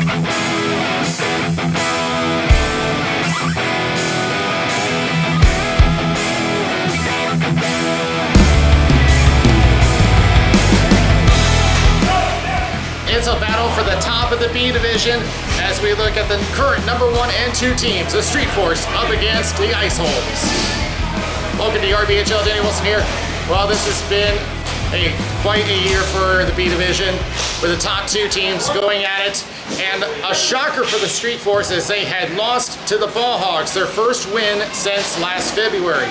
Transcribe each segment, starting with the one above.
It's a battle for the top of the B division as we look at the current number 1 and 2 teams, the Street Force up against the Ice Holes. Welcome to RBHL, Danny Wilson here. Well, this has been quite a year for the B division with the top 2 teams going at it. And a shocker for the Street Force as they had lost to the Ball Hogs, their first win since last February.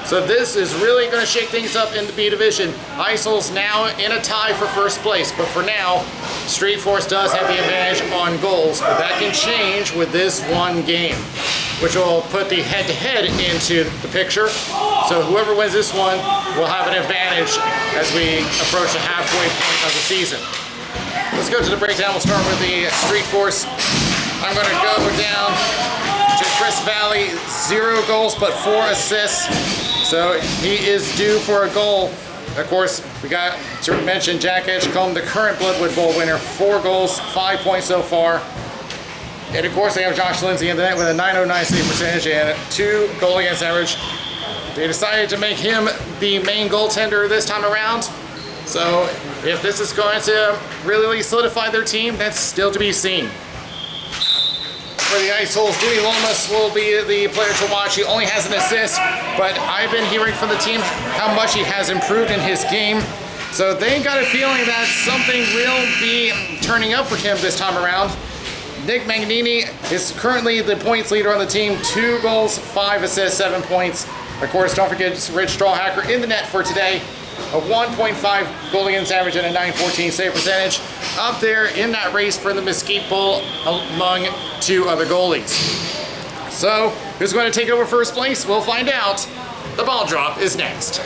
So this is really going to shake things up in the B division. Ice Holes now in a tie for first place, but for now, Street Force does have the advantage on goals, but that can change with this one game, which will put the head-to-head into the picture. So whoever wins this one will have an advantage as we approach the halfway point of the season. Let's go to the breakdown. We'll start with the Street Force. I'm going to go down to Chris Valley, 0 goals but 4 assists. So he is due for a goal. Of course, we got to mention Jack Edgecombe, the current Bloodwood Bowl winner, 4 goals, 5 points so far. And of course, they have Josh Lindsay in the net with a .909 save percentage and 2 goal against average. They decided to make him the main goaltender this time around. So if this is going to really solidify their team, that's still to be seen. For the Ice Holes, Jimmy Lomas will be the player to watch. He only has an assist, but I've been hearing from the team how much he has improved in his game. So they got a feeling that something will be turning up for him this time around. Nick Magnini is currently the points leader on the team, 2 goals, 5 assists, 7 points. Of course, don't forget Rich Strawhacker in the net for today. A 1.5 goal against average and a .914 save percentage. Up there in that race for the Mesquite Bowl among 2 other goalies. So, who's going to take over first place? We'll find out. The ball drop is next.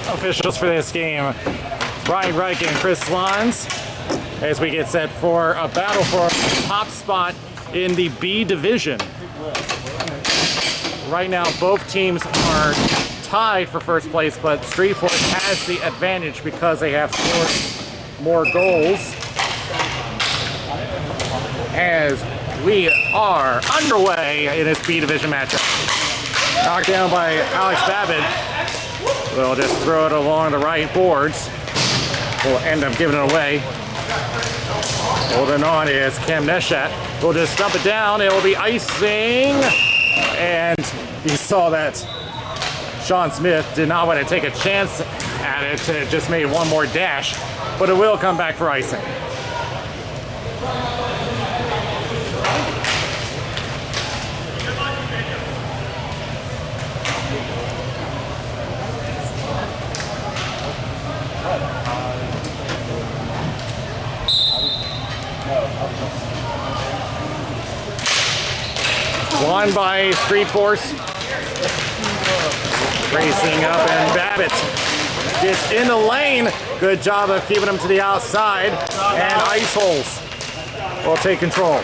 Officials for this game, Brian Reich and Chris Lons, as we get set for a battle for a top spot in the B division. Right now, both teams are tied for first place, but Street Force has the advantage because they have scored more goals. As we are underway in this B division matchup. Knocked down by Alex Babbitt. We'll just throw it along the right boards. We'll end up giving it away. Holding on is Cam Neshat. We'll just dump it down. It will be icing. And you saw that Sean Smith did not want to take a chance at it. It just made one more dash. But it will come back for icing. Won by Street Force. Racing up, and Babbitt gets in the lane. Good job of keeping him to the outside. And Ice Holes will take control.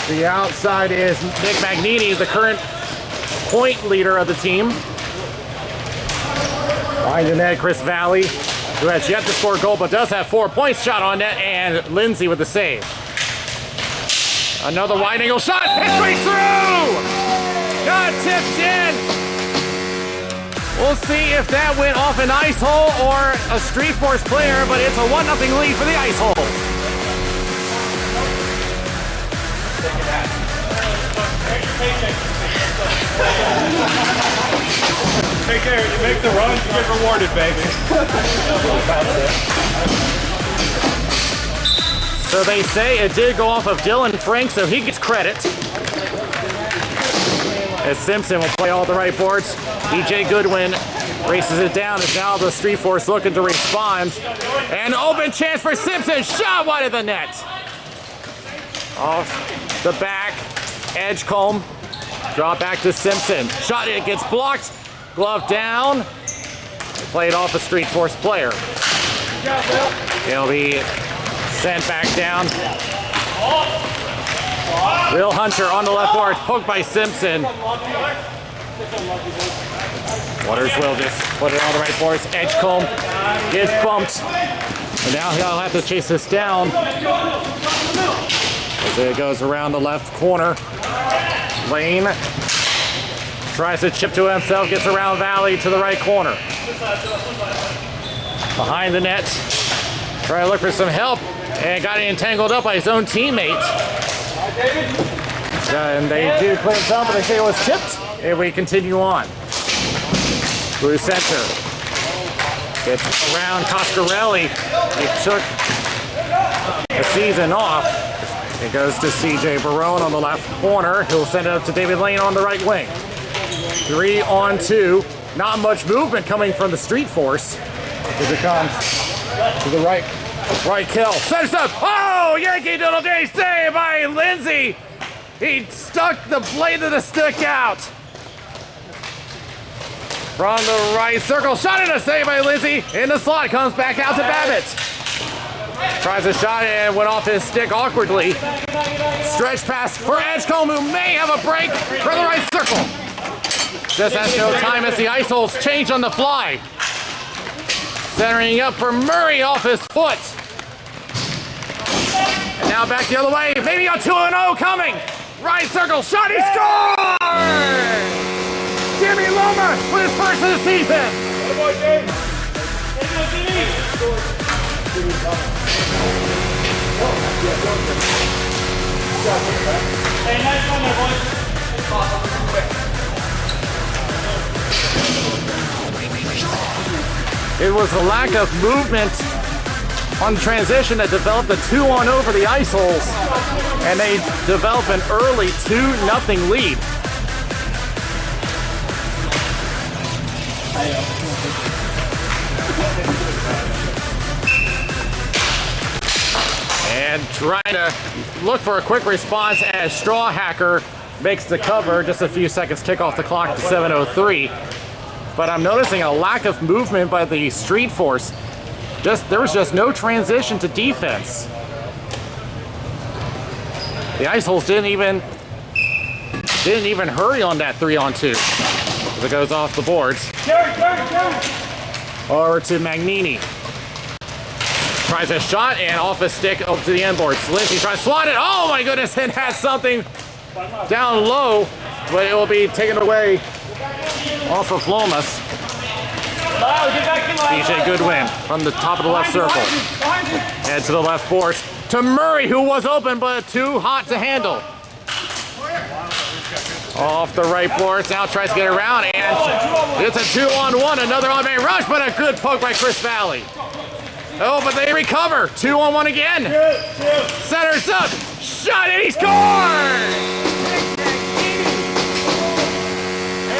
The outside is Nick Magnini, the current point leader of the team. Behind the net, Chris Valley, who has yet to score a goal but does have 4 points. Shot on net, and Lindsay with the save. Another wide angle shot, and straight through! Got tipped in. We'll see if that went off an Ice Hole or a Street Force player, but it's a 1-0 lead for the Ice Hole. Take care. You make the runs, you get rewarded, baby. So they say it did go off of Dylan Frank, so he gets credit. As Simpson will play all the right boards. EJ Goodwin races it down, as now the Street Force looking to respond. And open chance for Simpson, shot wide of the net. Off the back, Edgecombe. Drop back to Simpson. Shot, it gets blocked. Glove down. Played off a Street Force player. He'll be sent back down. Will Hunter on the left board, poked by Simpson. Waters will just put it on the right boards. Edgecombe gets bumped. And now he'll have to chase this down. As it goes around the left corner. Lane tries to chip to himself, gets around Valley to the right corner. Behind the net, trying to look for some help, and got entangled up by his own teammate. And they do clean it up, but they say it was chipped, and we continue on. Blue center. It's around Coscarelli. He took a season off. It goes to CJ Barone on the left corner. He'll send it up to David Lane on the right wing. 3-on-2. Not much movement coming from the Street Force as it comes to the right. Right kill. Sets up. Oh, Yankee Doodle Day save by Lindsay. He stuck the blade of the stick out. From the right circle. Shot and a save by Lindsay. In the slot. Comes back out to Babbitt. Tries a shot and went off his stick awkwardly. Stretch pass for Edgecombe, who may have a break for the right circle. Just has no time as the ice holes change on the fly. Centering up for Murray off his foot. And now back the other way. Maybe a 2-0 coming. Right circle shot. He scores! Jimmy Lomas with his first of the season. Hey, nice one there, boys. It was a lack of movement on transition that developed a 2-on over the ice holes, and they develop an early 2-0 lead. And trying to look for a quick response as Straw Hacker makes the cover. Just a few seconds tick off the clock to 7:03. But I'm noticing a lack of movement by the Street Force. There was just no transition to defense. The ice holes didn't even hurry on that 3-on-2 as it goes off the boards. Over to Magnini. Tries a shot and off a stick over to the end boards. Lindsay tries to slot it. Oh my goodness, and has something down low, but it will be taken away off of Lomas. DJ Goodwin from the top of the left circle. Head to the left boards to Murray, who was open but too hot to handle. Off the right boards, now tries to get around, and it's a 2-on-1, another on-man rush, but a good poke by Chris Valley. Oh, but they recover. 2-on-1 again. Centers up. Shot and he scores!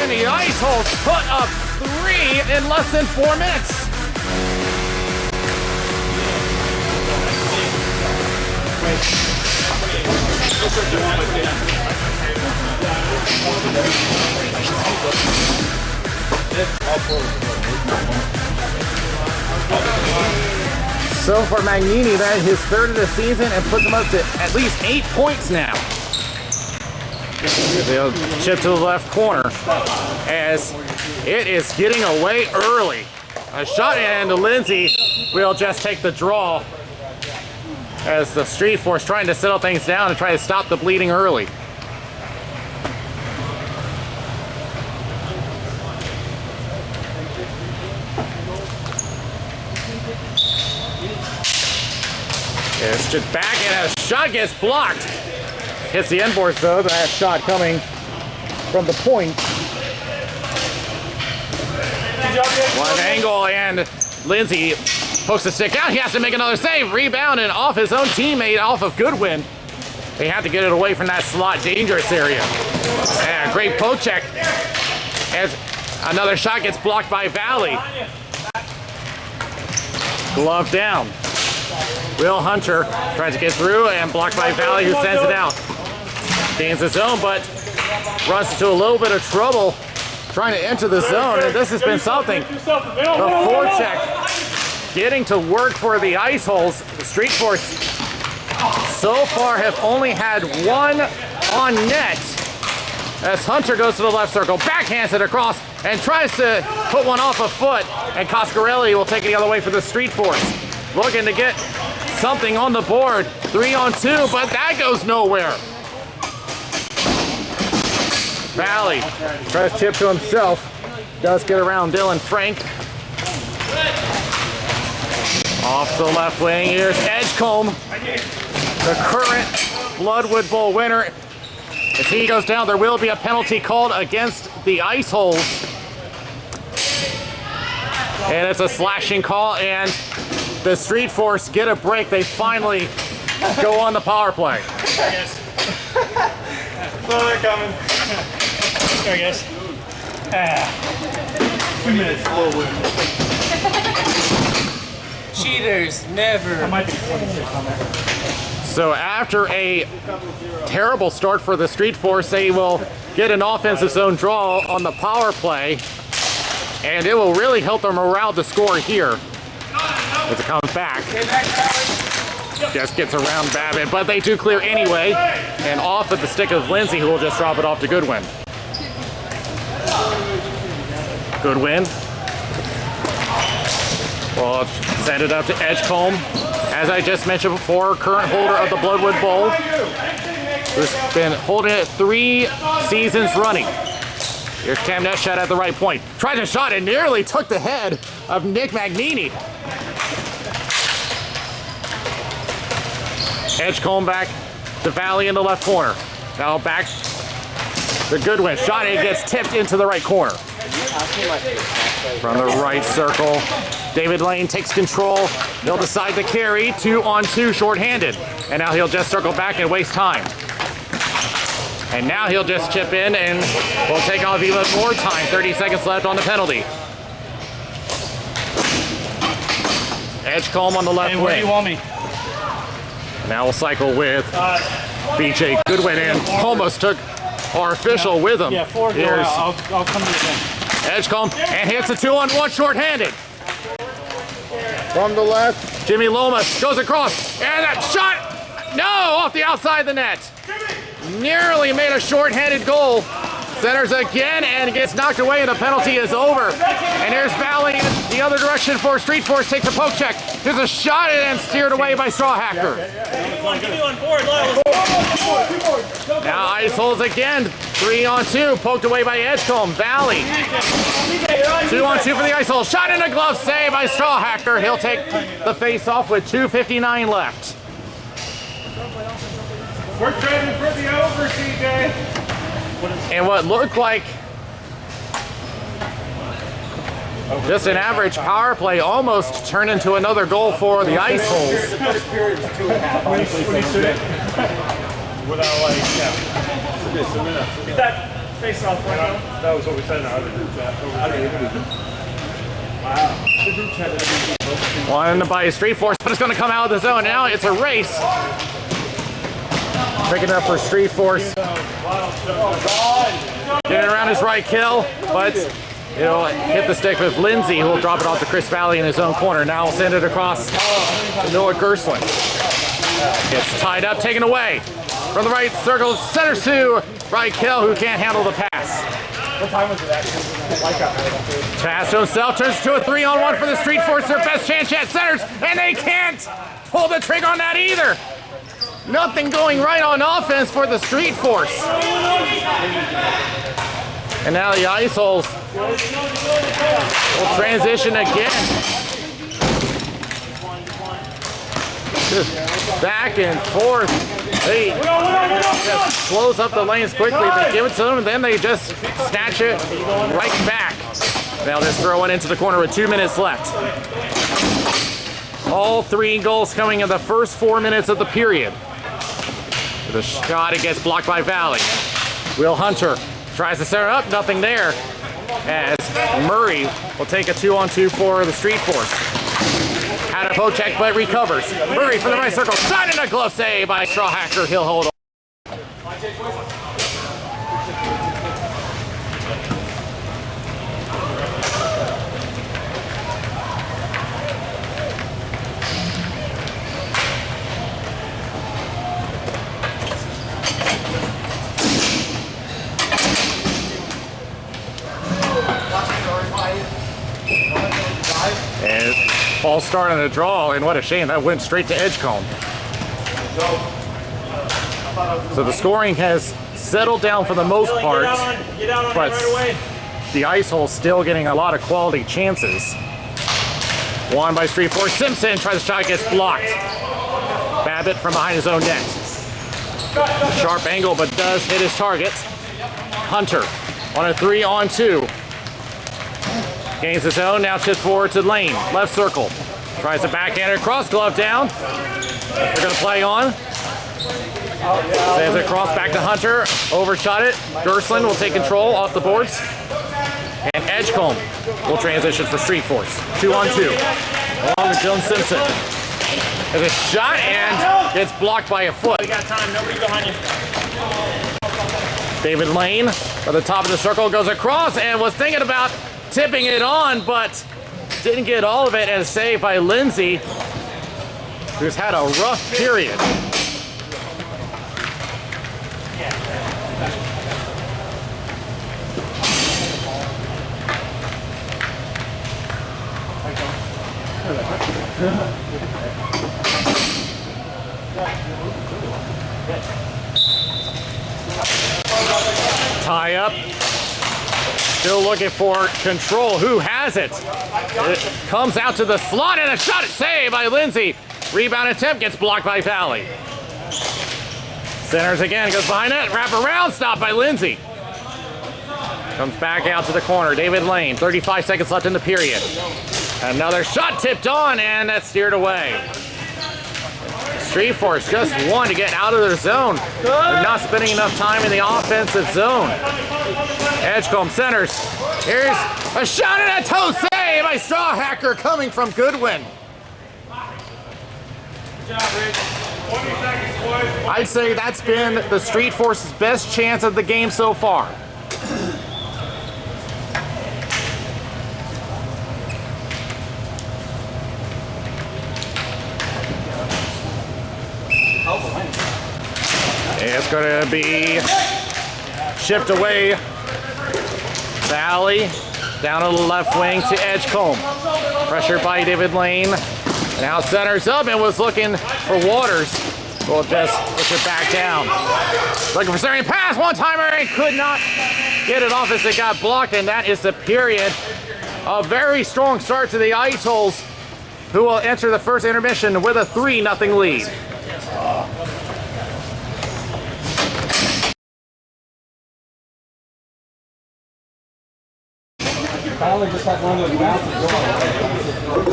And the ice holes put up 3 in less than 4 minutes. So for Magnini, that is his 3rd of the season and puts him up to at least 8 points now. They'll chip to the left corner as it is getting away early. A shot and Lindsay will just take the draw as the Street Force trying to settle things down and try to stop the bleeding early. It's just back and a shot gets blocked. Hits the end boards though, that shot coming from the point. One angle and Lindsay pokes the stick out. He has to make another save. Rebound and off his own teammate, off of Goodwin. They have to get it away from that slot dangerous area. And a great poke check as another shot gets blocked by Valley. Glove down. Will Hunter tries to get through and blocked by Valley, who sends it out. Gains the zone, but runs into a little bit of trouble trying to enter the zone, and this has been something. The forecheck getting to work for the ice holes. The Street Force so far have only had one on net as Hunter goes to the left circle, backhands it across, and tries to put one off a foot, and Coscarelli will take it the other way for the Street Force. Looking to get something on the board. 3-on-2, but that goes nowhere. Valley tries to chip to himself. Does get around Dylan Frank. Off the left wing, here's Edgecombe, the current Bloodwood Bowl winner. If he goes down, there will be a penalty called against the ice holes. And it's a slashing call, and the Street Force get a break. They finally go on the power play. Yes. Saw that coming. There, guys. 2 minutes, slow win. Cheaters, never. I might be 26 on there. So after a terrible start for the Street Force, they will get an offensive zone draw on the power play, and it will really help their morale to score here. As it comes back, just gets around Babbitt, but they do clear anyway, and off at the stick of Lindsay, who will just drop it off to Goodwin. Goodwin will send it up to Edgecombe. As I just mentioned before, current holder of the Bloodwood Bowl, who's been holding it 3 seasons running. Here's Cam Nutshot at the right point. Tried to shot and nearly took the head of Nick Magnini. Edgecombe back to Valley in the left corner. Now back to Goodwin. Shot, it gets tipped into the right corner. From the right circle, David Lane takes control. He'll decide to carry 2-on-2 shorthanded. And now he'll just circle back and waste time. And now he'll just chip in and will take off even more time. 30 seconds left on the penalty. Edgecombe on the left wing. Where do you want me? Now we'll cycle with BJ Goodwin, and almost took our official with him. Yeah, 4 go out. I'll come to you then. Edgecombe, and hits a 2-on-1 shorthanded. From the left, Jimmy Lomas goes across, and that shot, no, off the outside the net. Nearly made a shorthanded goal. Centers again and gets knocked away, and the penalty is over. And here's Valley the other direction for Street Force, takes a poke check. There's a shot and steered away by Strawhacker. Now ice holes again. 3-on-2, poked away by Edgecombe. Valley. 2-on-2 for the ice hole. Shot in a glove, save by Strawhacker. He'll take the face off with 2:59 left. We're trending for the over, CJ. And what looked like just an average power play almost turned into another goal for the ice holes. Without like, get that face off right now. That was what we said in our other group chat. Wow. One by Street Force, but it's going to come out of the zone. Now it's a race. Picking up for Street Force. Getting around his right kill, but it'll hit the stick with Lindsay, who will drop it off to Chris Valley in his own corner. Now he'll send it across to Noah Gerstlin. It's tied up, taken away. From the right circle, centers to right kill, who can't handle the pass. What time was it actually? Pass to himself, turns to a 3-on-1 for the Street Force. Their best chance yet, centers, and they can't pull the trigger on that either. Nothing going right on offense for the Street Force. And now the ice holes will transition again. Just back and forth. They just close up the lanes quickly. They give it to them, and then they just snatch it right back. They'll just throw it into the corner with 2 minutes left. All 3 goals coming in the first 4 minutes of the period. The shot, it gets blocked by Valley. Will Hunter tries to center up, nothing there. As Murray will take a 2-on-2 for the Street Force. Trying to poke check, but recovers. Murray for the right circle. Shot in a glove save by Straw Hacker. He'll hold on. And ball starting to draw, and what a shame, that went straight to Edgecombe. So the scoring has settled down for the most part, but the ice hole still getting a lot of quality chances. Won by Street Force. Simpson tries the shot, gets blocked. Babbitt from behind his own net. Sharp angle, but does hit his target. Hunter on a 3-on-2. Gains his own, now chips forward to Lane. Left circle. Tries to backhander, cross glove down. They're going to play on. Sends it across back to Hunter. Overshot it. Gerstlin will take control off the boards. And Edgecombe will transition for Street Force. 2-on-2. Along with Jones Simpson. There's a shot and gets blocked by a foot. We got time, nobody behind you. David Lane at the top of the circle goes across and was thinking about tipping it on, but didn't get all of it, and saved by Lindsay, who's had a rough period. Tie up. Still looking for control. Who has it? It comes out to the slot and a shot saved by Lindsay. Rebound attempt gets blocked by Valley. Centers again, goes behind it. Wrap around, stopped by Lindsay. Comes back out to the corner. David Lane, 35 seconds left in the period. Another shot tipped on, and that's steered away. Street Force just one to get out of their zone. They're not spending enough time in the offensive zone. Edgecombe centers. Here's a shot and a toe save by Straw Hacker coming from Goodwin. Good job, Rich. 20 seconds, boys. I'd say that's been the Street Force's best chance of the game so far. It's going to be shipped away. Valley down on the left wing to Edgecombe. Pressured by David Lane. Now centers up and was looking for Waters. Will just push it back down. Looking for centering pass, one-timer, and could not get it off as it got blocked, and that is the period. A very strong start to the Ice Holes, who will enter the first intermission with a 3-0 lead.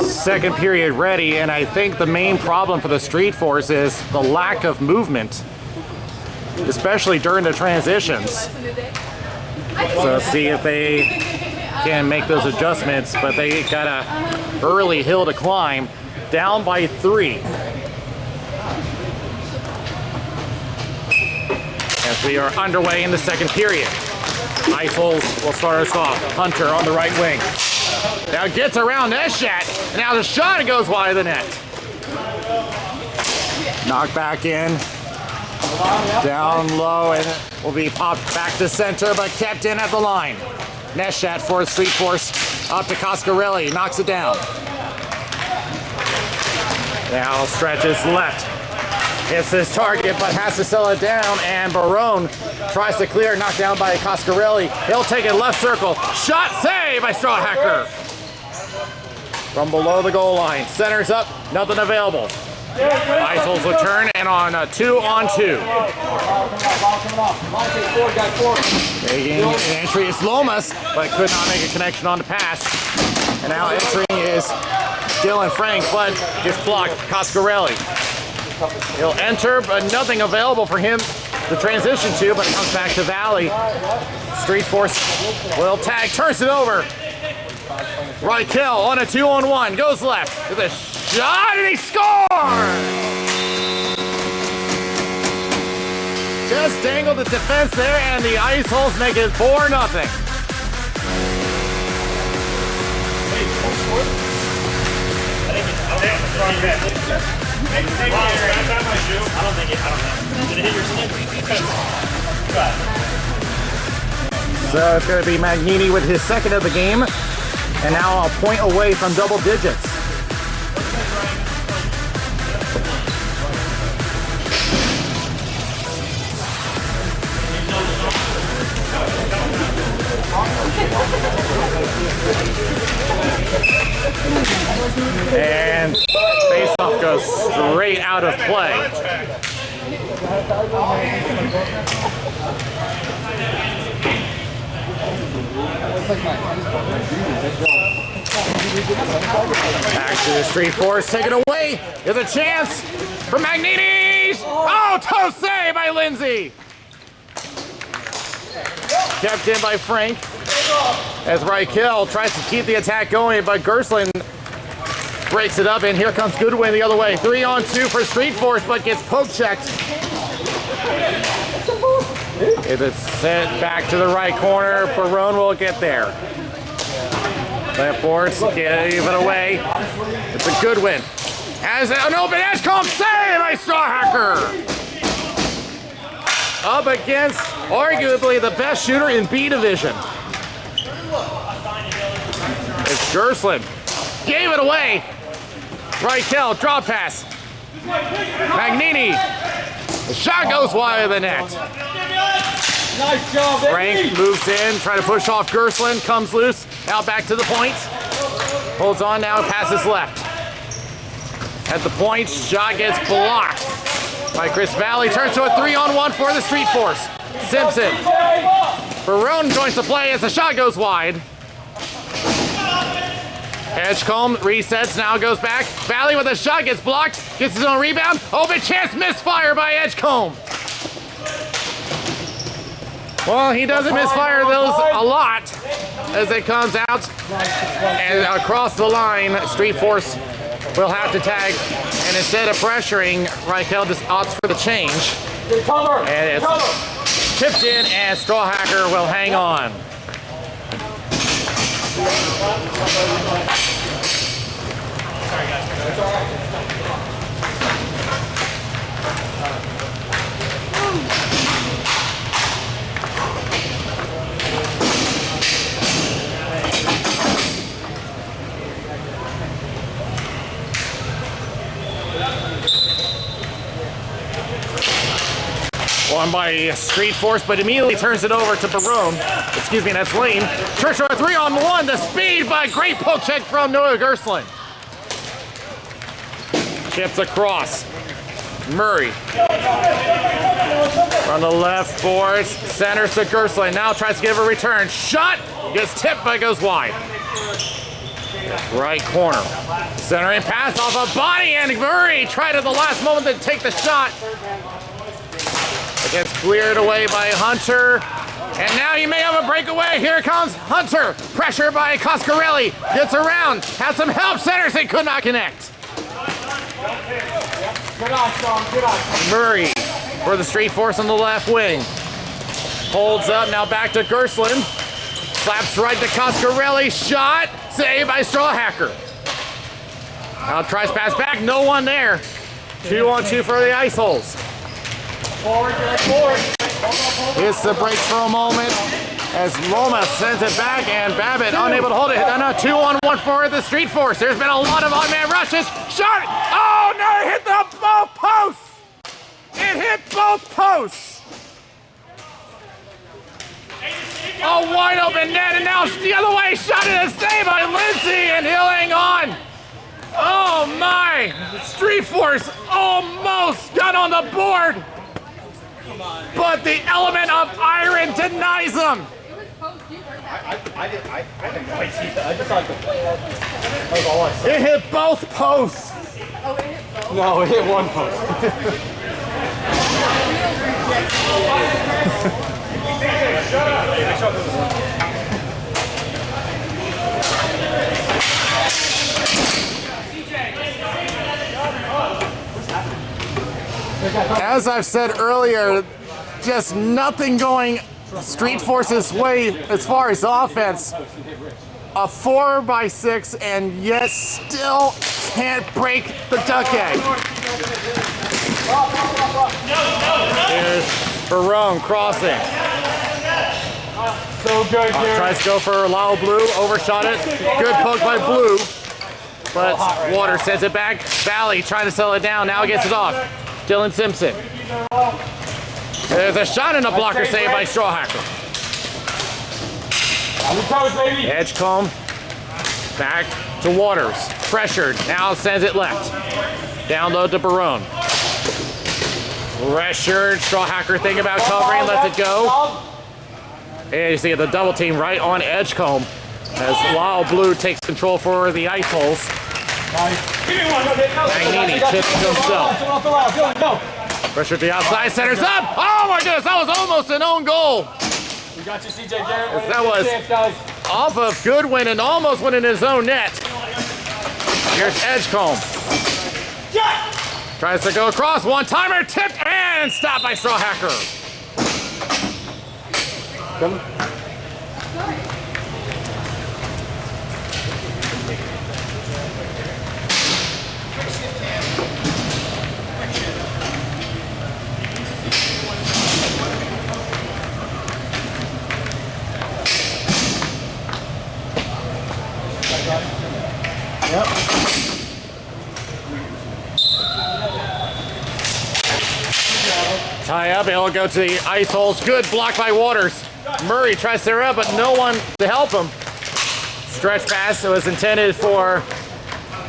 Second period ready, and I think the main problem for the Street Force is the lack of movement, especially during the transitions. So let's see if they can make those adjustments, but they got a early hill to climb, down by 3. As we are underway in the second period. Ice Holes will start us off. Hunter on the right wing. Now gets around Eshat. Now the shot goes wide of the net. Knocked back in. Down low, and it will be popped back to center, but kept in at the line. Neshat for Street Force. Up to Coscarelli. Knocks it down. Now stretches left. Hits his target, but has to sell it down, and Barone tries to clear, knocked down by Coscarelli. He'll take it left circle. Shot save by Straw Hacker. From below the goal line. Centers up, nothing available. Ice Holes will turn, and on a 2-on-2. Making an entry is Lomas, but could not make a connection on the pass. And now entering is Dylan Frank, but gets blocked. Coscarelli. He'll enter, but nothing available for him to transition to, but it comes back to Valley. Street Force will tag, turns it over. Right kill on a 2-on-1, goes left with a shot, and he scores! Just dangled the defense there, and the Ice Holes make it 4-0. So it's going to be Magnini with his second of the game, and now a point away from double digits. And face-off goes straight out of play. Back to the Street Force, taken away. There's a chance for Magnini. Oh, toe save by Lindsay. Kept in by Frank as Reichel tries to keep the attack going, but Gerstlin breaks it up, and here comes Goodwin the other way. 3-on-2 for Street Force, but gets poke checked. If it's sent back to the right corner, Barone will get there. Left boards, give it away. It's a Goodwin. Has an open Edgecombe save by Starhacker. Up against arguably the best shooter in B Division. It's Gerstlin. Gave it away. Reichel, drop pass. Magnini. The shot goes wide of the net. Nice job, baby. Frank moves in, trying to push off Gerstlin, comes loose. Now back to the point. Holds on now, passes left. At the point, shot gets blocked by Chris Valley. Turns to a 3-on-1 for the Street Force. Simpson. Barone joins the play as the shot goes wide. Edgecombe resets, now goes back. Valley with a shot, gets blocked, gets his own rebound. Open chance, misfire by Edgecombe. Well, he doesn't misfire those a lot as it comes out. And across the line, Street Force will have to tag. And instead of pressuring, Reichel just opts for the change. And it's chipped in, and Strawhacker will hang on. Won by Street Force, but immediately turns it over to Barone. Excuse me, that's Lane. Churchill 3-on-1, the speed by great poke check from Noah Gerstlin. Chips across. Murray. From the left boards, centers to Gerstlin. Now tries to give a return. Shot! Gets tipped, but goes wide. Right corner. Centering pass off a body, and Murray tried at the last moment to take the shot. It gets cleared away by Hunter. And now you may have a breakaway. Here comes Hunter. Pressure by Coscarelli. Gets around. Has some help. Centers and could not connect. Murray for the Street Force on the left wing. Holds up. Now back to Gerstlin. Slaps right to Coscarelli. Shot. Saved by Strawhacker. Now tries pass back. No one there. 2-on-2 for the Ice Holes. Hits the break for a moment as Loma sends it back, and Babbitt unable to hold it. No, 2-on-1 for the Street Force. There's been a lot of on-man rushes. Shot! Oh no, it hit the both posts! It hit both posts! A wide open net, and now the other way. Shot it and saved by Lindsay, and he'll hang on. Oh my! Street Force almost got on the board. But the element of iron denies them. I had no idea. I just thought that was all I saw. It hit both posts. Oh, it hit both? No, it hit one post. As I've said earlier, just nothing going Street Force's way as far as offense. A 4x6, and yet still can't break the duck egg. Here's Barone crossing. So good, Tries to go for Lyle Blue, overshot it. Good poke by Blue, but Water sends it back. Valley trying to settle it down, now gets it off. Dylan Simpson. There's a shot and a blocker saved by Strawhacker. Edgecombe back to Waters. Pressured, now sends it left. Down low to Barone. Pressured, Strawhacker thinking about covering, lets it go. And you see the double team right on Edgecombe as Lyle Blue takes control for the ice holes. Magnini chips to himself. Pressure to the outside, centers up. Oh my goodness, that was almost an own goal. We got you, CJ Garrett. That was off of Goodwin and almost went in his own net. Here's Edgecombe. Tries to go across, one-timer, tipped and stopped by Strawhacker. Tie up, it'll go to the ice holes. Good block by Waters. Murray tries to run, but no one to help him. Stretch pass was intended for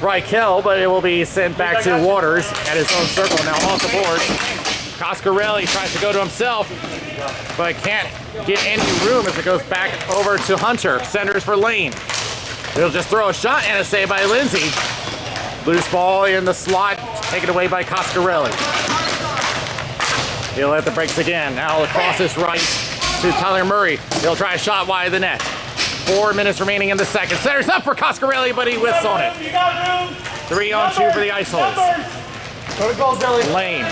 Reichel, but it will be sent back to Waters at his own circle. Now off the board. Coscarelli tries to go to himself, but can't get any room as it goes back over to Hunter. Centers for Lane. He'll just throw a shot and a save by Lindsay. Loose ball in the slot, taken away by Coscarelli. He'll hit the brakes again. Now across his right to Tyler Murray. He'll try a shot wide of the net. 4 minutes remaining in the second. Centers up for Coscarelli, but he whiffs on it. 3-on-2 for the ice holes. Lane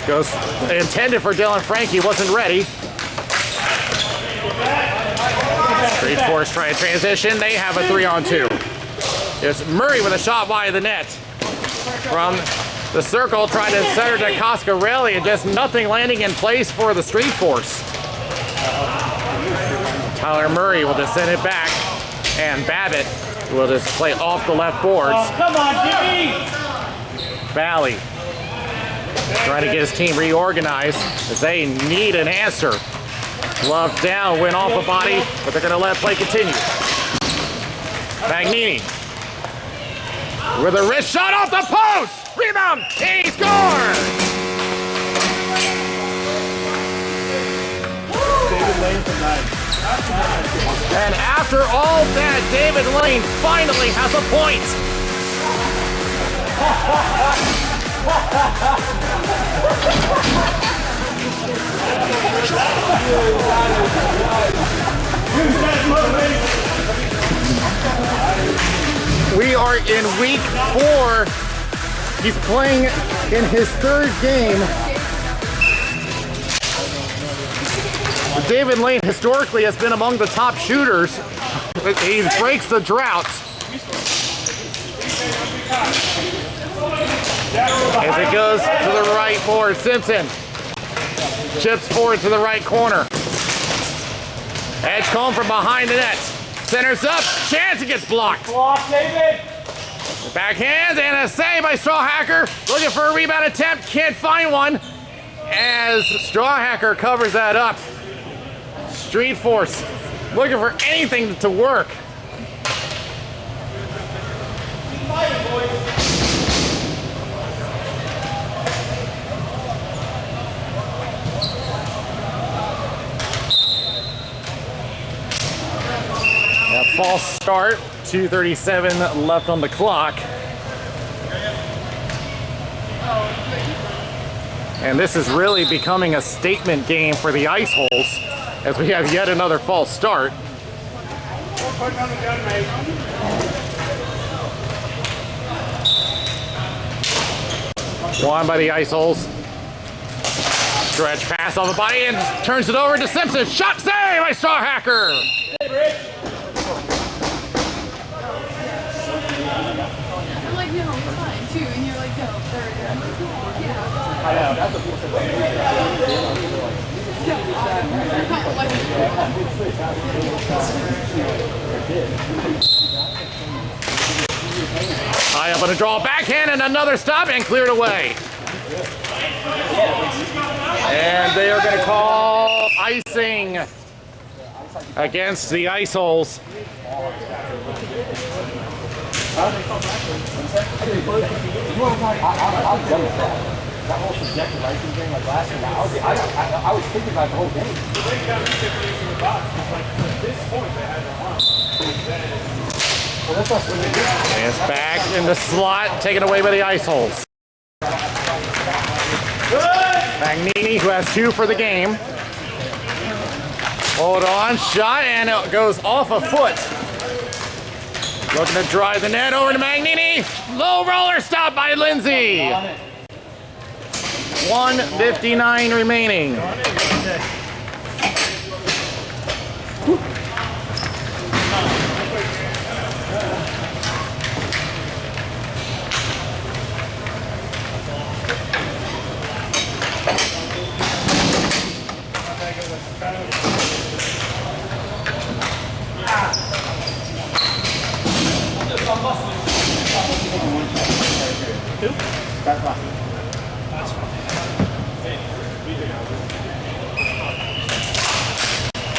goes intended for Dylan Frankie, wasn't ready. Street Force trying to transition. They have a 3-on-2. It's Murray with a shot wide of the net. From the circle, trying to center to Coscarelli, and just nothing landing in place for the Street Force. Tyler Murray will just send it back, and Babbitt will just play off the left boards. Oh, come on, Jimmy! Valley trying to get his team reorganized as they need an answer. Glove down, went off a body, but they're going to let play continue. Magnini with a wrist shot off the post! Rebound! He scored! David Lane from 9. And after all that, David Lane finally has a point. We are in week 4. He's playing in his 3rd game. David Lane historically has been among the top shooters. He breaks the drought. As it goes to the right board, Simpson chips forward to the right corner. Edgecombe from behind the net. Centers up, chance, it gets blocked. Block, David! Backhands and a save by Strawhacker. Looking for a rebound attempt, can't find one. As Strawhacker covers that up. Street Force looking for anything to work. A false start, 2:37 left on the clock. And this is really becoming a statement game for the ice holes as we have yet another false start. Won by the Ice Holes. Stretch pass off the body and turns it over to Simpson. Shot save by Straw Hacker. I'm like, no, it's fine too. And you're like, no, third. I'm like, yeah. I know. That's what people High up on a draw backhand and another stop and cleared away. And they are going to call icing against the Ice Holes. That whole subjective icing thing, like last year, I was thinking about the whole game. And it's back in the slot, taken away by the Ice Holes. Magnini, who has 2 for the game. Hold on, shot, and it goes off a foot. Looking to drive the net over to Magnini. Low roller stop by Lindsay. 1:59 remaining.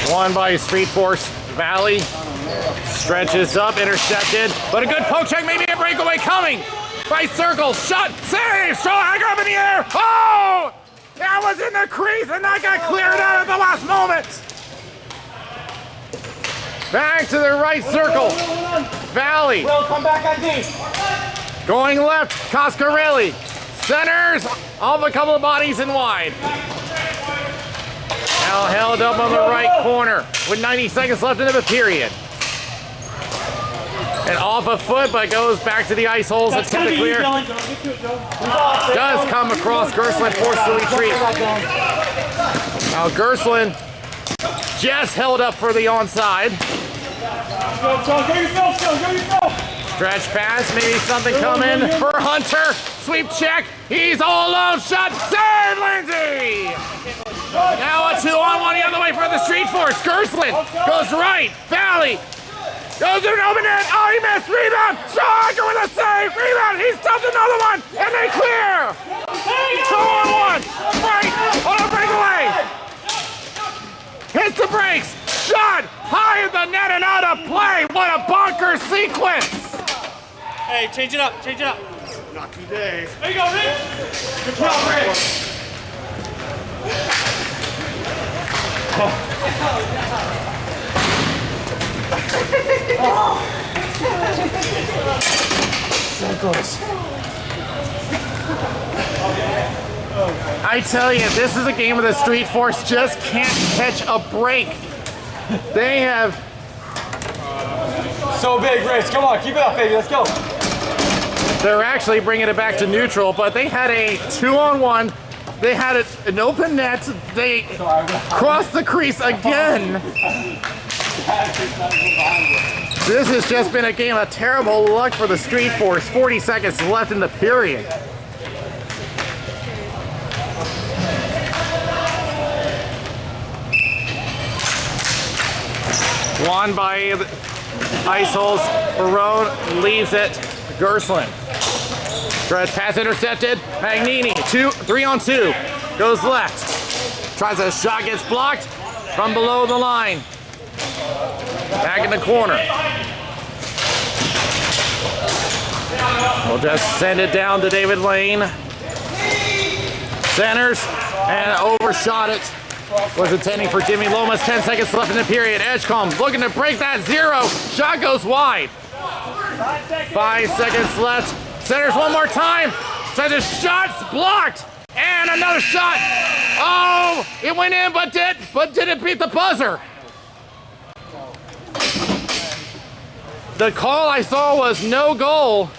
Won by Street Force Valley. Stretches up, intercepted, but a good poke check, maybe a breakaway coming. Right circle, shot, save, Straw Hacker up in the air. Oh! That was in the crease and that got cleared out at the last moment. Back to the right circle. Valley. Will, come back on D. Going left, Coscarelli. Centers, off a couple of bodies and wide. Now held up on the right corner with 90 seconds left in the period. And off a foot, but goes back to the Ice Holes. It's kept it clear. Does come across Gerslin, forced to retreat. Now Gerslin just held up for the onside. Stretch pass, maybe something coming for Hunter. Sweep check, he's all alone, shot, save Lindsay! Now a 2-on-1 the other way for the Street Force. Gerslin goes right, Valley goes to an open net, oh he missed, rebound, Straw Hacker with a save, rebound, he stuffed another one, and they clear! 2-on-1, right, on a breakaway! Hits the brakes, shot, high in the net and out of play, what a bonker sequence! Hey, change it up, change it up. Not today. There you go, Rick. Good job, Rick. So close. I tell you, this is a game where the Street Force just can't catch a break. They have... So big, Rich. Come on, keep it up, baby. Let's go. They're actually bringing it back to neutral, but they had a 2-on-1. They had an open net. They crossed the crease again. This has just been a game of terrible luck for the Street Force. 40 seconds left in the period. Won by the Ice Holes. Barone leaves it. Gerslin. Stretch pass intercepted. Magnini, 3-on-2. Goes left. Tries a shot, gets blocked from below the line. Back in the corner. We'll just send it down to David Lane. Centers and overshot it. Was intending for Jimmy Lomas. 10 seconds left in the period. Edgecombe looking to break that 0. Shot goes wide. 5 seconds left. Centers one more time. Tries a shot's blocked. And another shot. Oh, it went in, but did it beat the buzzer? The call I saw was no goal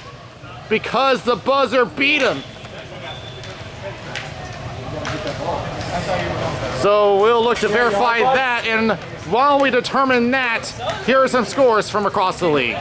because the buzzer beat him. So we'll look to verify that, and while we determine that, here are some scores from across the league.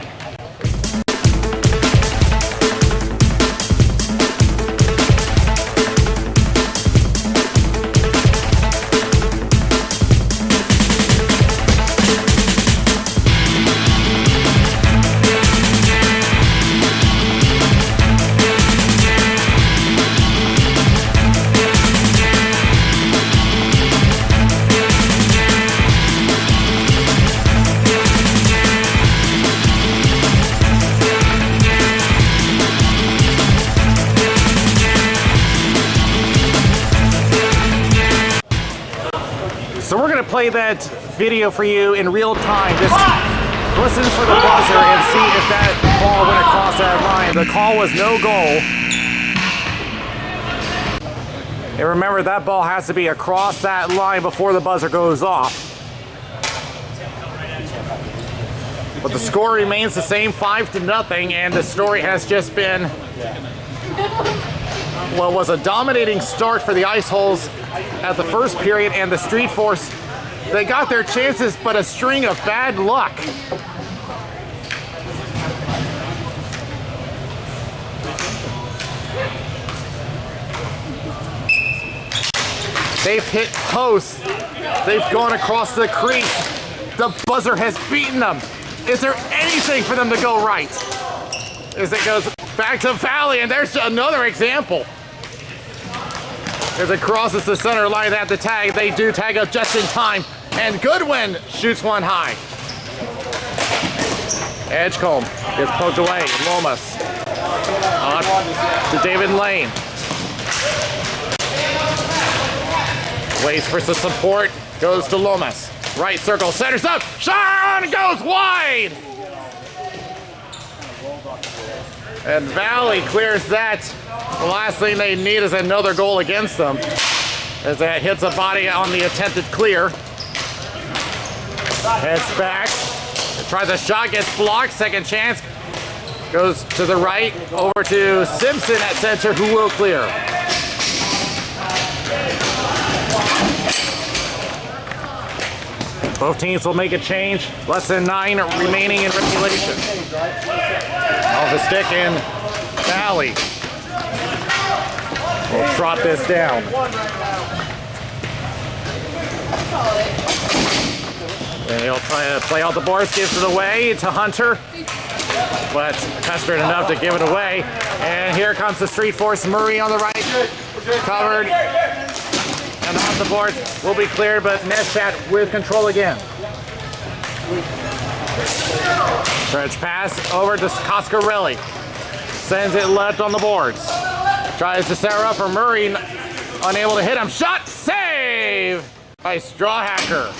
So we're going to play that video for you in real time. Just listen for the buzzer and see if that ball went across that line. The call was no goal. And remember, that ball has to be across that line before the buzzer goes off. But the score remains the same, 5-0, and the story has just been, well, it was a dominating start for the Ice Holes at the first period, and the Street Force, they got their chances, but a string of bad luck. They've hit posts. They've gone across the crease. The buzzer has beaten them. Is there anything for them to go right? As it goes back to Valley, and there's another example. As it crosses the center line at the tag, they do tag up just in time, and Goodwin shoots one high. Edgecombe gets poked away. Lomas to David Lane. Waits for some support, goes to Lomas. Right circle, centers up, shot, goes wide! And Valley clears that. The last thing they need is another goal against them, as that hits a body on the attempted clear. Heads back, tries a shot, gets blocked, second chance. Goes to the right, over to Simpson at center, who will clear. Both teams will make a change. Less than 9 remaining in regulation. Off the stick, and Valley will trot this down. And he'll try to play out the boards, gives it away to Hunter, but pestered enough to give it away. And here comes the Street Force. Murray on the right, covered. And off the boards will be cleared, but Neschat with control again. Stretch pass over to Coscarelli. Sends it left on the boards. Tries to Sarah for Murray, unable to hit him. Shot, save by Strawhacker.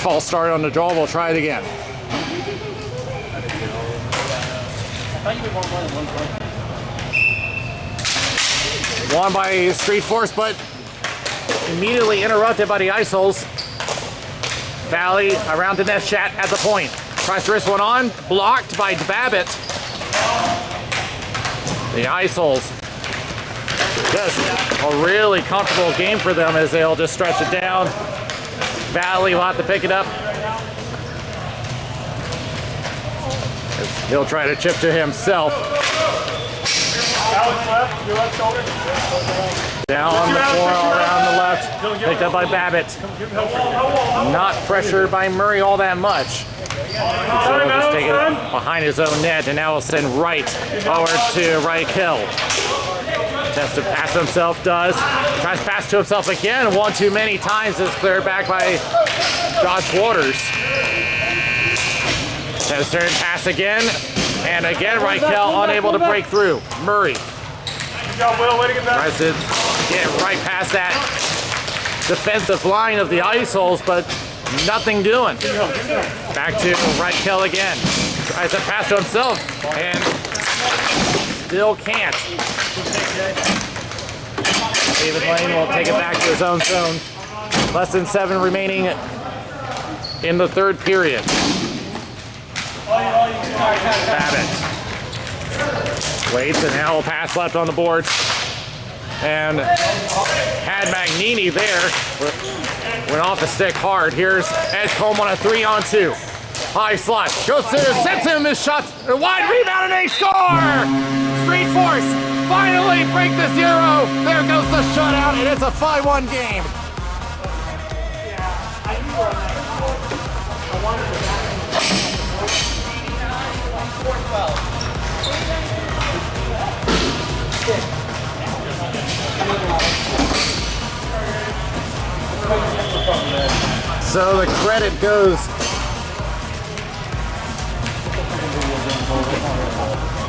False start on the draw, we'll try it again. Won by Street Force, but immediately interrupted by the Ice Holes. Valley around to Neschat at the point. Tries to wrist one on, blocked by Babbitt. The Ice Holes, just a really comfortable game for them as they'll just stretch it down. Valley will have to pick it up. He'll try to chip to himself. Down on the floor, around the left, picked up by Babbitt. Not pressured by Murray all that much. So he'll just take it behind his own net, and now he'll send right over to Reichel. Attempts to pass to himself, does. Tries to pass to himself again, one too many times. Is cleared back by Josh Waters. Attempts to pass again, and again Reichel unable to break through. Murray tries to get right past that defensive line of the Ice Holes, but Nothing doing. Back to right kill again. Tries to pass to himself and still can't. David Lane will take it back to his own zone. Less than 7 remaining in the third period. Babbitt waits and now will pass left on the boards. And had Magnini there. Went off the stick hard. Here's Edgecombe on a 3-on-2. High slot. Goes to Simpson, missed shots. A wide rebound and they score! Street Force finally break the 0. There goes the shutout and it's a 5-1 game. So the credit goes.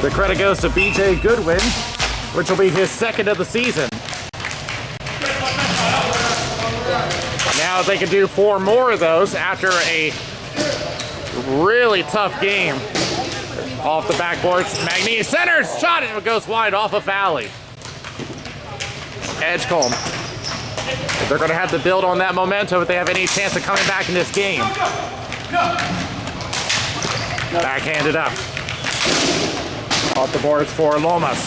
The credit goes to BJ Goodwin, which will be his 2nd of the season. Now they can do 4 more of those after a really tough game. Off the backboards, Magnini centers, shot it, it goes wide off of Valley. Edgecombe. They're going to have to build on that momentum if they have any chance of coming back in this game. Backhanded up. Off the boards for Lomas.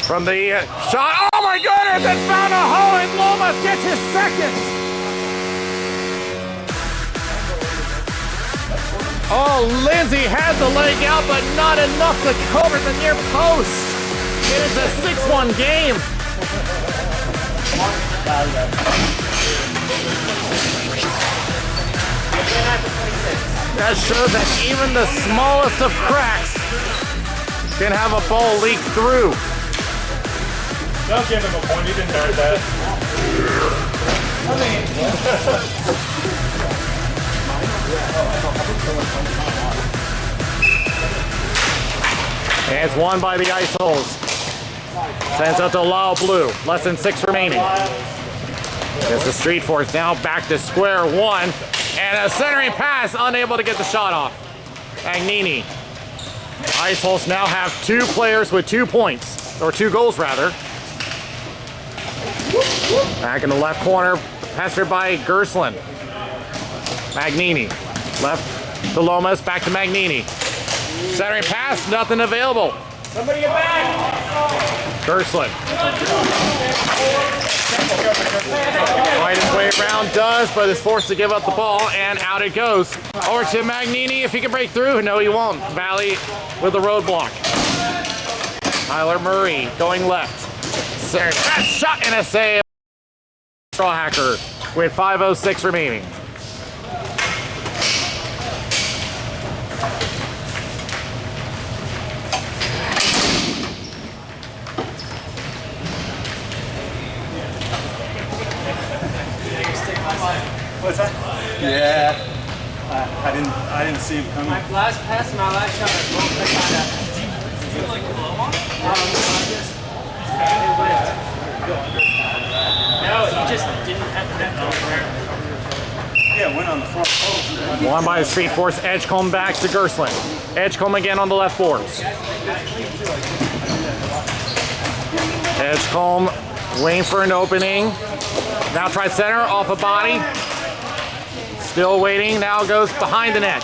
From the shot, oh my goodness, it found a hole and Lomas gets his 2nd. Oh, Lindsay had the leg out, but not enough to cover the near post. It is a 6-1 game. That shows that even the smallest of cracks can have a ball leak through. Don't give him a point, he didn't know that. And it's won by the Ice Holes. Sends out to Lau Blue. Less than 6 remaining. It's the Street Force now back to square one. And a centering pass, unable to get the shot off. Magnini. Ice Holes now have 2 players with 2 points. Or 2 goals, rather. Back in the left corner, pestered by Gerslin. Magnini. Left to Lomas, back to Magnini. Centering pass, nothing available. Somebody get back! Gerslin. Right his way around, does, but is forced to give up the ball, and out it goes. Over to Magnini, if he can break through. No, he won't. Valley with the roadblock. Tyler Murray going left. That shot and a save. Strawhacker with 5:06 remaining. What's that? Yeah. I didn't see him coming. My last pass and my last shot are both like that. Did you like blow on? No, he just didn't have the net over. Yeah, went on the front post. Won by the Street Force. Edgecombe back to Gerslin. Edgecombe again on the left boards. Edgecombe waiting for an opening. Now tries center, off a body. Still waiting, now goes behind the net.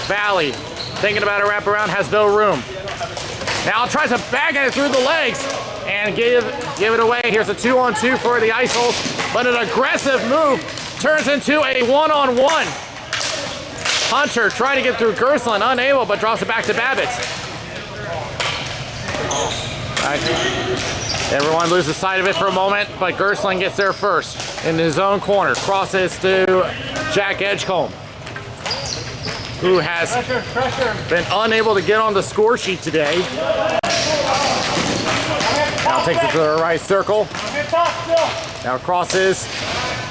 Valley, thinking about a wraparound, has no room. Now tries to bag it through the legs and give it away. Here's a 2-on-2 for the Ice Holes, but an aggressive move turns into a 1-on-1. Hunter trying to get through Gerslin, unable, but drops it back to Babbitt. Everyone loses sight of it for a moment, but Gerslin gets there first in his own corner. Crosses to Jack Edgecombe, who has been unable to get on the score sheet today. Now takes it to the right circle. Now crosses.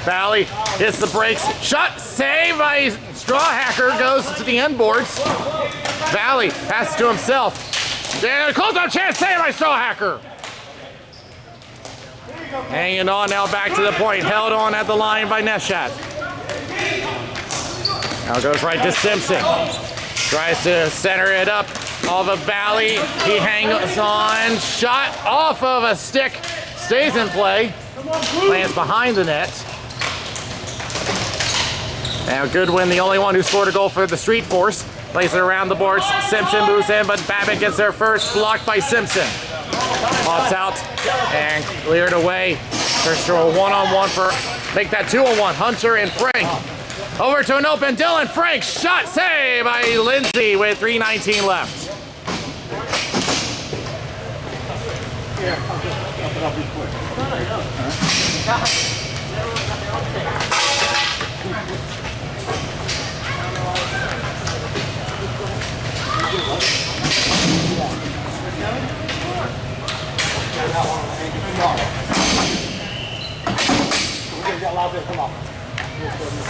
Valley hits the brakes. Shot, save by Strawhacker, goes to the end boards. Valley passes to himself. And close up chance, save by Strawhacker. Hanging on now back to the point. Held on at the line by Neshat. Now it goes right to Simpson. Tries to center it up off of Valley. He hangs on. Shot off of a stick. Stays in play. Lands behind the net. Now Goodwin, the only one who scored a goal for the Street Force. Plays it around the boards. Simpson moves in, but Babbitt gets there first. Blocked by Simpson. Pops out and cleared away. There's a one-on-one for, make that 2-on-1. Hunter and Frank. Over to an open Dylan. Frank, shot save by Lindsay with 3:19 left.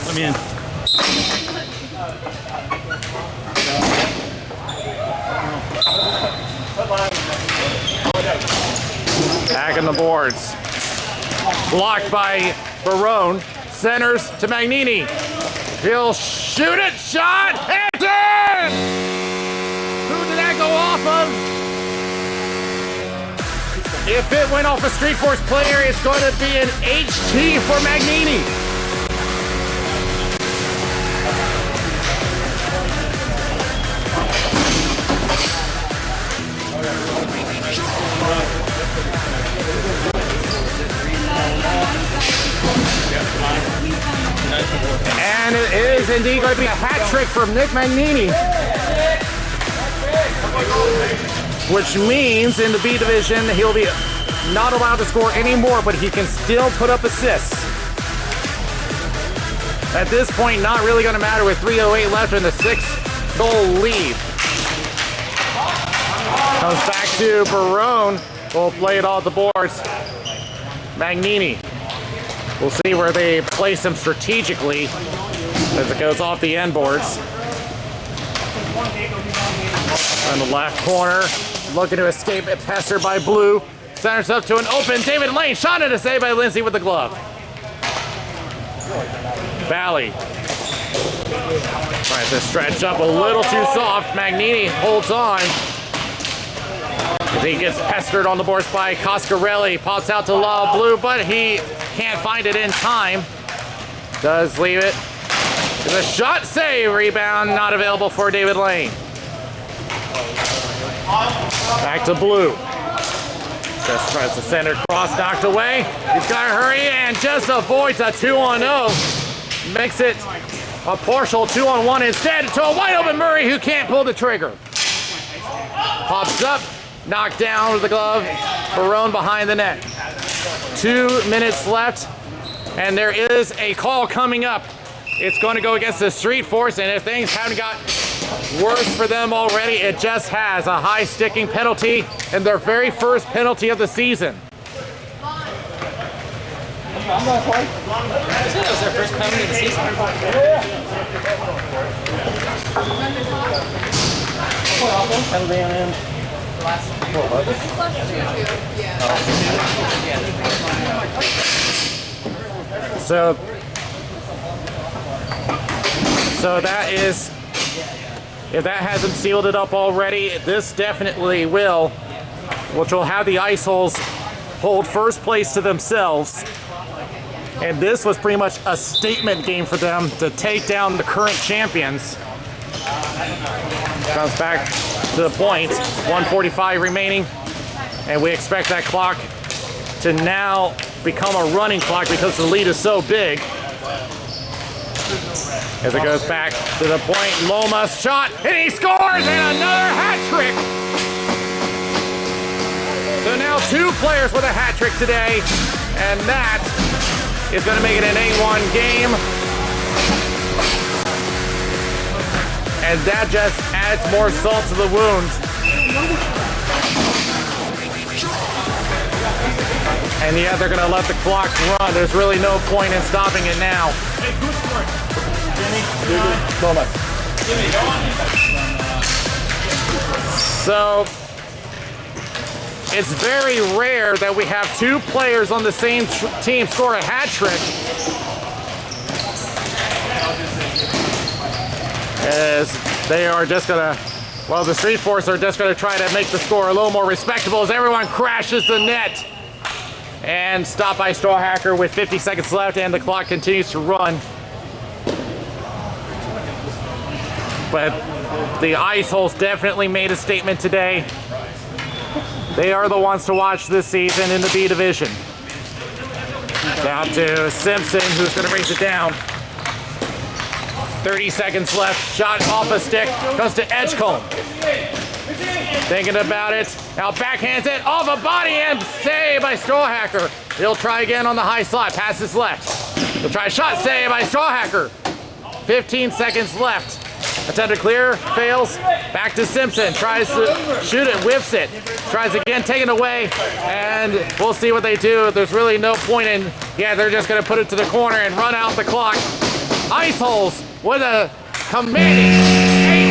Let me in. Back in the boards. Blocked by Barone. Centers to Magnini. He'll shoot it. Shot. It's in! Who did that go off of? If it went off a Street Force player, it's going to be an HT for Magnini. And it is indeed going to be a hat trick from Nick Magnini. Which means in the B division, he'll be not allowed to score anymore, but he can still put up assists. At this point, not really going to matter with 3:08 left in the 6-goal lead. Comes back to Barone. We'll play it all at the boards. Magnini. We'll see where they place him strategically as it goes off the end boards. In the left corner, looking to escape it, pestered by Blue. Centers up to an open David Lane. Shot at a save by Lindsay with the glove. Valley tries to stretch up a little too soft. Magnini holds on. He gets pestered on the boards by Coscarelli. Pops out to Law Blue, but he can't find it in time. Does leave it. It's a shot save. Rebound not available for David Lane. Back to Blue. Just tries to send it across, knocked away. He's got to hurry and just avoids a 2-on-0. Makes it a partial 2-on-1 instead to a wide open Murray who can't pull the trigger. Pops up, knocked down with the glove. Barone behind the net. 2 minutes left, and there is a call coming up. It's going to go against the Street Force, and if things haven't got worse for them already, it just has a high sticking penalty and their very first penalty of the season. I'm gonna play. This was their first penalty of the season. Penalty on him. So that is, if that hasn't sealed it up already, this definitely will, which will have the Ice Holes hold first place to themselves. And this was pretty much a statement game for them to take down the current champions. Comes back to the point, 1:45 remaining, and we expect that clock to now become a running clock because the lead is so big. As it goes back to the point, Loma's shot, and he scores, and another hat trick. So now 2 players with a hat trick today, and that is going to make it an 8-1 game. And that just adds more salt to the wound. And yeah, they're going to let the clock run. There's really no point in stopping it now. So it's very rare that we have 2 players on the same team score a hat trick. as they are just gonna, well, the Street Force are just gonna try to make the score a little more respectable as everyone crashes the net. And stopped by Strawhacker with 50 seconds left, and the clock continues to run. But the Ice Holes definitely made a statement today. They are the ones to watch this season in the B division. Down to Simpson, who's going to race it down. 30 seconds left. Shot off a stick. Goes to Edgecombe. Thinking about it. Now backhands it off a body and save by Strawhacker. He'll try again on the high slot. Passes left. He'll try a shot. Save by Strawhacker. 15 seconds left. Attempt to clear, fails. Back to Simpson, tries to shoot it, whiffs it. Tries again, taken away, and we'll see what they do. There's really no point in, yeah, they're just gonna put it to the corner and run out the clock. Ice Holes with a commanding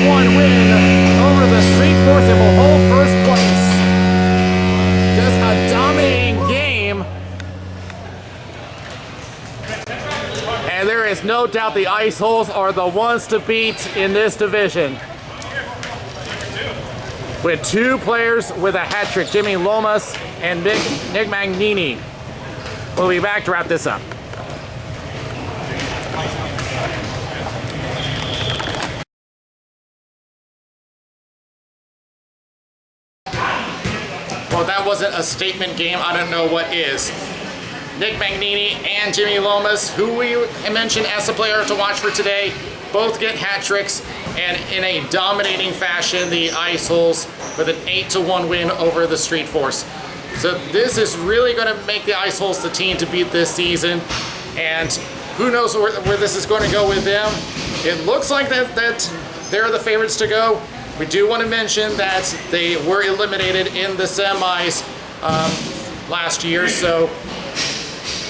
8-1 win over the Street Force and will hold first place. Just a dominating game. And there is no doubt the Ice Holes are the ones to beat in this division. With 2 players with a hat trick, Jimmy Lomas and Nick Magnini. We'll be back to wrap this up. Well, that wasn't a statement game. I don't know what is. Nick Magnini and Jimmy Lomas, who we mentioned as a player to watch for today, both get hat tricks, and in a dominating fashion, the Ice Holes with an 8-1 win over the Street Force. So this is really going to make the Ice Holes the team to beat this season, and who knows where this is going to go with them. It looks like that they're the favorites to go. We do want to mention that they were eliminated in the semis last year, so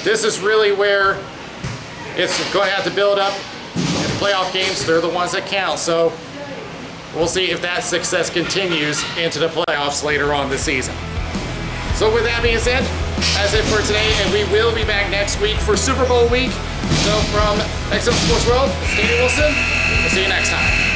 this is really where it's going to have to build up in playoff games. They're the ones that count, so we'll see if that success continues into the playoffs later on this season. So with that being said, that's it for today, and we will be back next week for Super Bowl week. So from XM Sports World, it's Danny Wilson. We'll see you next time.